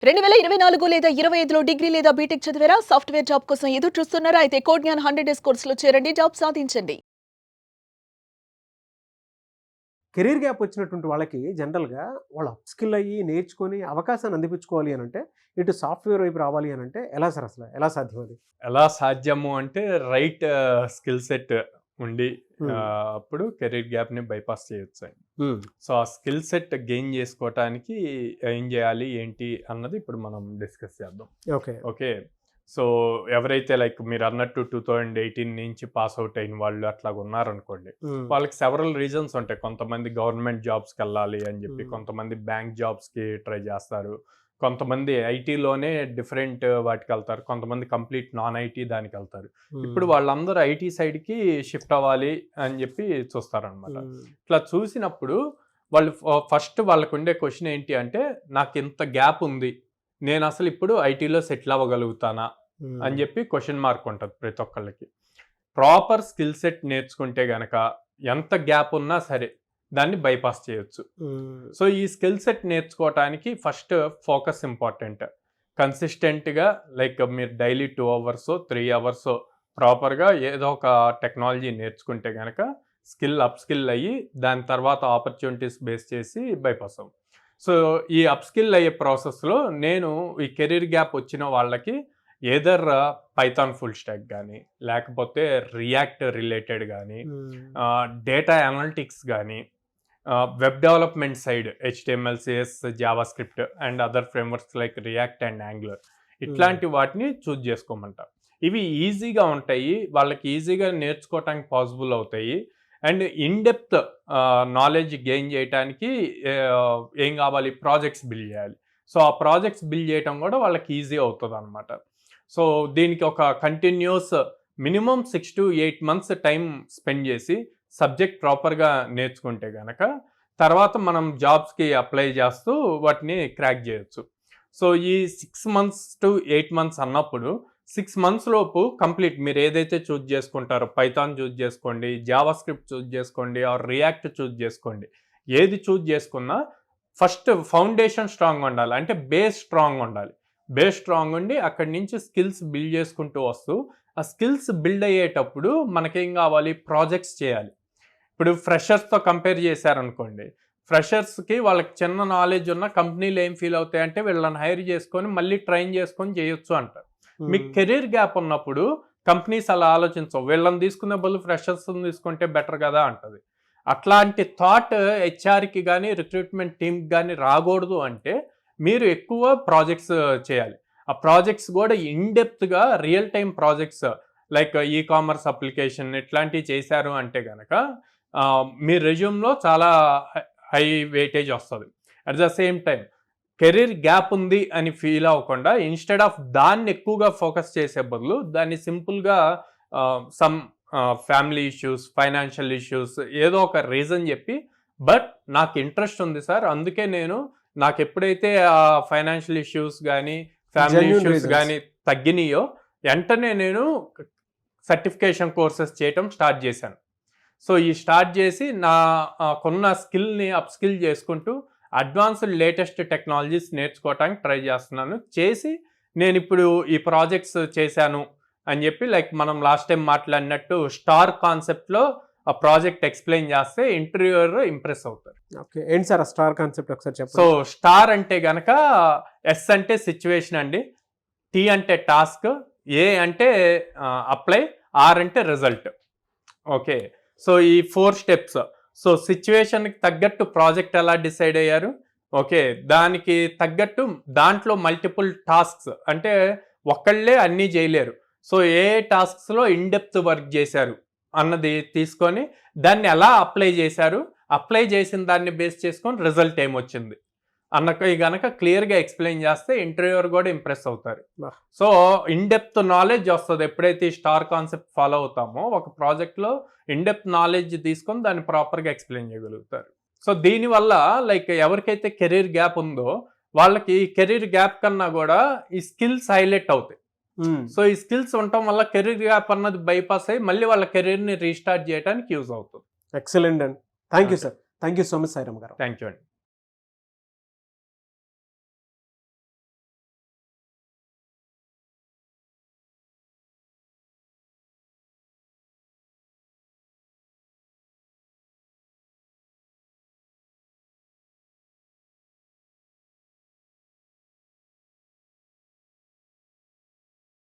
2024 లేదా 25లో డిగ్రీ లేదా బీటెక్ చదివారా? సాఫ్ట్‌వేర్ జాబ్ కోసం ఎదురు చూస్తున్నారా? అయితే కోడ్ జ్ఞాన్ 100 డేస్ కోర్సులో చేరండి, జాబ్ సాధించండి. కెరీర్ గ్యాప్ వచ్చినటువంటి వాళ్ళకి జనరల్‌గా వాళ్ళు అప్‌స్కిల్ అయ్యి నేర్చుకొని అవకాశాన్ని అందిపుచ్చుకోవాలి అనంటే, ఇటు సాఫ్ట్‌వేర్ వైపు రావాలి అనంటే ఎలా సార్ అసలు? ఎలా సాధ్యం అది? ఎలా సాధ్యము అంటే రైట్ స్కిల్ సెట్ ఉండి హ్మ్. అప్పుడు కెరీర్ గ్యాప్‌ని బైపాస్ చేయొచ్చండి. హ్మ్. సో, ఆ స్కిల్ సెట్ గెయిన్ చేసుకోవటానికి ఏం జేయాలి, ఏంటి అన్నది ఇప్పుడు మనం డిస్కస్ చేద్దాం. ఓకే. ఓకే. సో, ఎవరైతే లైక్ మీరన్నట్టు 2018 నుంచి పాస్ ఔట్ అయిన వాళ్ళు అట్లాగున్నారనుకోండి. హ్మ్. వాళ్ళకి సెవరల్ రీజన్స్ ఉంటాయి. కొంతమంది గవర్నమెంట్ జాబ్స్‌కెళ్ళాలి అని జెప్పి, హ్మ్. కొంతమంది బ్యాంక్ జాబ్స్‌కి ట్రై జేస్తారు. కొంతమంది ఐటీలోనే డిఫరెంట్ వాటికెళ్తారు. కొంతమంది కంప్లీట్ నాన్ ఐటీ దానికెళ్తారు. ఇప్పుడు హ్మ్. వాళ్ళందరూ ఐటీ సైడ్‌కి షిఫ్ట్ అవ్వాలి అని జెప్పి చూస్తారనమాట. హ్మ్. ఇట్లా చూసినప్పుడు వాళ్ళు ఫస్ట్ వాళ్ళకుండే క్వెషన్ ఏంటి అంటే, నాకింత గ్యాప్ ఉంది. నేనసలు ఇప్పుడు ఐటీలో సెటిల్ అవ్వగలుగుతానా? అని హ్మ్. జెప్పి క్వెషన్ మార్క్ ఉంటది ప్రతి ఒక్కళ్ళకి. ప్రాపర్ స్కిల్ సెట్ నేర్చుకుంటే గనక ఎంత గ్యాప్ ఉన్నా సరే దాన్ని బైపాస్ చేయొచ్చు. హ్మ్. సో, ఈ స్కిల్ సెట్ నేర్చుకోవటానికి ఫస్ట్ ఫోకస్ ఇంపార్టెంట్. కన్సిస్టెంట్‌గా లైక్ మీరు డైలీ 2 అవర్సో, 3 అవర్సో ప్రాపర్‌గా ఏదో ఒక టెక్నాలజీ నేర్చుకుంటే గనక అప్ స్కిల్ అయ్యి దాని తర్వాత ఆపర్చునిటీస్ బేస్ చేసి బైపాస్ అవ్వం. సో, ఈ అప్ స్కిల్ అయ్యే ప్రాసెస్‌లో నేను ఈ కెరీర్ గ్యాప్ వచ్చిన వాళ్ళకి ఎయిదర్ పైథాన్ ఫుల్ స్టాక్ గానీ, లేకపోతే రియాక్ట్ రిలేటెడ్ గానీ, హ్మ్. డేటా అనలిటిక్స్ గానీ, web development side HTML, CS, JavaScript and other frameworks like react and angular హ్మ్. ఇట్లాంటి వాటిని చూజ్ చేసుకోమంటారు. ఇవి ఈజీగా ఉంటాయి. వాళ్ళకి ఈజీగా నేర్చుకోవటానికి పాసిబుల్ అవుతాయి. And in depth knowledge gain చేయటానికి ఏం కావాలి? ప్రాజెక్ట్స్ బిల్డ్ చేయాలి. సో, ఆ ప్రాజెక్ట్స్ బిల్డ్ చేయటం కూడా వాళ్ళకి ఈజీ అవుతదనమాట. సో, దీనికి ఒక continuous minimum 6-8 months time spend చేసి సబ్జెక్ట్ ప్రాపర్‌గా నేర్చుకుంటే గనక, తర్వాత మనం జాబ్స్‌కి అప్లై చేస్తూ వాటిని క్రాక్ చేయొచ్చు. సో, ఈ 6 మంత్స్ టు 8 మంత్స్ అన్నప్పుడు 6 మంత్స్ లోపు కంప్లీట్ మీరేదైతే చూజ్ చేసుకుంటారో పైథాన్ చూజ్ చేసుకోండి, జావాస్క్రిప్ట్ చూజ్ చేసుకోండి ఆర్ రియాక్ట్ చూజ్ చేసుకోండి. ఏది చూజ్ చేసుకున్నా ఫస్ట్ ఫౌండేషన్ స్ట్రాంగ్‌గా ఉండాలి. అంటే బేస్ స్ట్రాంగ్‌గా ఉండాలి. బేస్ స్ట్రాంగ్ ఉండి అక్కడి నుంచి స్కిల్స్ బిల్డ్ చేసుకుంటూ వస్తూ, ఆ స్కిల్స్ బిల్డ్ అయ్యేటప్పుడు మనకేం కావాలి? ప్రాజెక్ట్స్ చేయాలి. ఇప్పుడు ఫ్రెషర్స్‌తో కంపేర్ చేశారనుకోండి. ఫ్రెషర్స్‌కి వాళ్ళకి చిన్న నాలెడ్జ్ ఉన్న కంపెనీలు ఏం ఫీల్ అవుతాయంటే వీళ్ళని హైర్ చేసుకొని మళ్ళీ ట్రైన్ చేసుకొని చేయొచ్చు అంటారు. మీకు హ్మ్. కెరీర్ గ్యాప్ ఉన్నప్పుడు కంపెనీస్ అలా ఆలోచించవు. వీళ్ళని తీసుకునే బదులు ఫ్రెషర్స్‌ని తీసుకుంటే బెటర్ కదా అంటది. అట్లాంటి థాట్ హెచ్ఆర్‌కి గాని, రిక్రూట్‌మెంట్ టీమ్‌కి గాని రాకూడదు అంటే మీరు ఎక్కువ ప్రాజెక్ట్స్ చేయాలి. ఆ ప్రాజెక్ట్స్ కూడా ఇన్ డెప్త్‌గా real time projects like e commerce application ఇట్లాంటివి చేశారు అంటే గనక మీ రెజ్యూమ్‌లో చాలా హై వెయిటేజ్ వస్తది. At the same time career gap ఉంది అని ఫీల్ అవ్వకుండా ఇన్‌స్టెడ్ ఆఫ్ దాన్ని ఎక్కువగా ఫోకస్ చేసే బదులు దాన్ని సింపుల్‌గా some family issues, financial issues ఏదో ఒక రీజన్ చెప్పి బట్ నాకు ఇంట్రెస్ట్ ఉంది సార్. అందుకే నాకెప్పుడైతే ఫైనాన్షియల్ ఇష్యూస్ గానీ, ఫ్యామిలీ జెన్యూన్ ఇష్యూస్ రీజన్స్. గానీ తగ్గినియో వెంటనే నేను సర్టిఫికేషన్ కోర్సెస్ చేయటం స్టార్ట్ చేశాను. సో, ఈ స్టార్ట్ చేసి నాకున్న స్కిల్‌ని అప్ స్కిల్ చేసుకుంటూ అడ్వాన్స్డ్ లేటెస్ట్ టెక్నాలజీస్ నేర్చుకోవటానికి ట్రై చేస్తున్నాను. చేసి నేనిప్పుడు ఈ ప్రాజెక్ట్స్ చేశాను అని చెప్పి లైక్ మనం లాస్ట్ టైమ్ మాట్లాడినట్టు స్టార్ కాన్సెప్ట్‌లో ఆ ప్రాజెక్ట్ ఎక్స్‌ప్లెయిన్ చేస్తే ఇంటర్వ్యూయర్ ఇంప్రెస్ అవుతారు. ఓకే. ఏంటి సార్ ఆ స్టార్ కాన్సెప్ట్ ఒకసారి సో, చెప్పండి? స్టార్ అంటే గనక ఎస్ అంటే సిట్యుయేషన్ అండి. టీ అంటే టాస్క్, ఏ అంటే అప్లై, ఆర్ అంటే రిజల్ట్. ఓకే. సో, ఈ 4 స్టెప్స్. సో, సిట్యుయేషన్‌కి తగ్గట్టు ప్రాజెక్ట్ ఎలా డిసైడ్ అయ్యారు? ఓకే. దానికి తగ్గట్టు దాంట్లో మల్టిపుల్ టాస్క్స్ అంటే ఒక్కళ్ళే అన్నీ జేయలేరు. సో, ఏ టాస్క్స్‌లో ఇన్ డెప్త్ వర్క్ జేశారు అన్నది తీసుకొని దాన్ని ఎలా అప్లై జేశారు? అప్లై చేసిన దాన్ని బేస్ చేసుకొని రిజల్ట్ ఏమొచ్చింది? అన్నకి గనక క్లియర్‌గా ఎక్స్‌ప్లెయిన్ చేస్తే ఇంటర్వ్యూయర్ గూడా ఇంప్రెస్ అవుతారు. వాహ్! సో, ఇన్ డెప్త్ నాలెడ్జ్ వస్తది. ఎప్పుడైతే ఈ స్టార్ కాన్సెప్ట్ ఫాలో అవుతామో ఒక ప్రాజెక్ట్‌లో ఇన్ డెప్త్ నాలెడ్జ్ తీసుకొని దాన్ని ప్రాపర్‌గా ఎక్స్‌ప్లెయిన్ చేయగలుగుతారు. సో, దీనివల్ల లైక్ ఎవరికైతే కెరీర్ గ్యాప్ ఉందో వాళ్ళకి కెరీర్ గ్యాప్ కన్నా గూడా ఈ స్కిల్స్ హైలైట్ అవుతాయి. హ్మ్. సో, ఈ స్కిల్స్ ఉండటం వల్ల కెరీర్ గ్యాప్ అన్నది బైపాస్ అయ్యి మళ్ళీ వాళ్ళ కెరీర్‌ని రీస్టార్ట్ చేయడానికి యూజ్ అవుతుంది. ఎక్సలెంట్ అండి. Thank you okay. Sir. Thank you so much Sairam గారు. థాంక్ యూ అండి.